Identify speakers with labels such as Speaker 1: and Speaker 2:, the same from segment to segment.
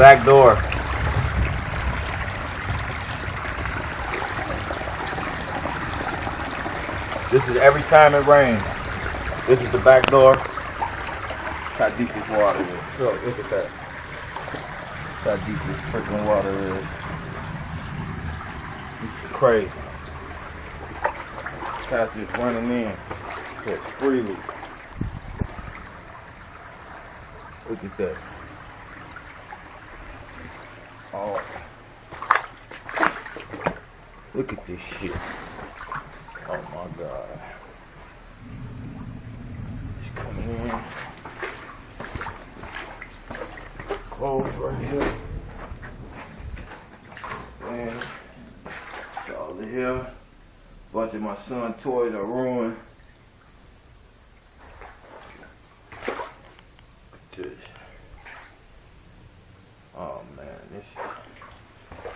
Speaker 1: back door. This is every time it rains. This is the back door. How deep this water is. Look at that. How deep this freaking water is. This is crazy. Cats just running in just freely. Look at that. Oh. Look at this shit. Oh my God. It's coming in. Clothes right here. And it's all in here. Bunch of my son's toys are ruined. Look at this. Oh man, this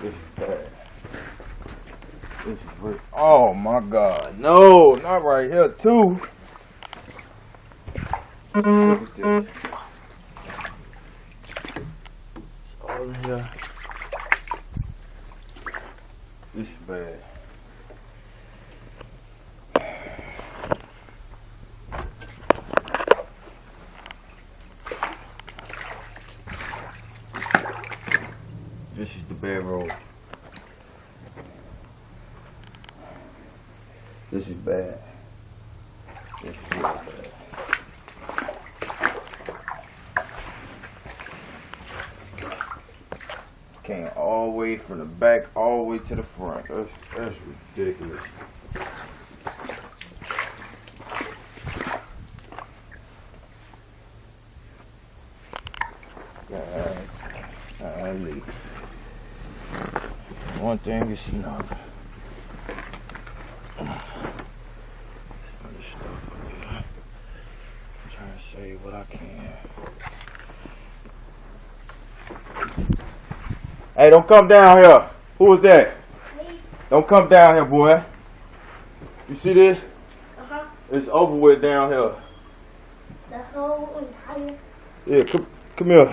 Speaker 1: is bad. This is really, oh my God, no, not right here too. Look at this. It's all in here. This is bad. This is the bedroom. This is bad. This is really bad. Came all the way from the back all the way to the front. That's ridiculous. Golly. One thing is enough. Some of this stuff up here. I'm trying to save what I can. Hey, don't come down here. Who is that? Me. Don't come down here, boy. You see this? Uh-huh. It's over with down here.
Speaker 2: The whole entire...
Speaker 1: Yeah, come here.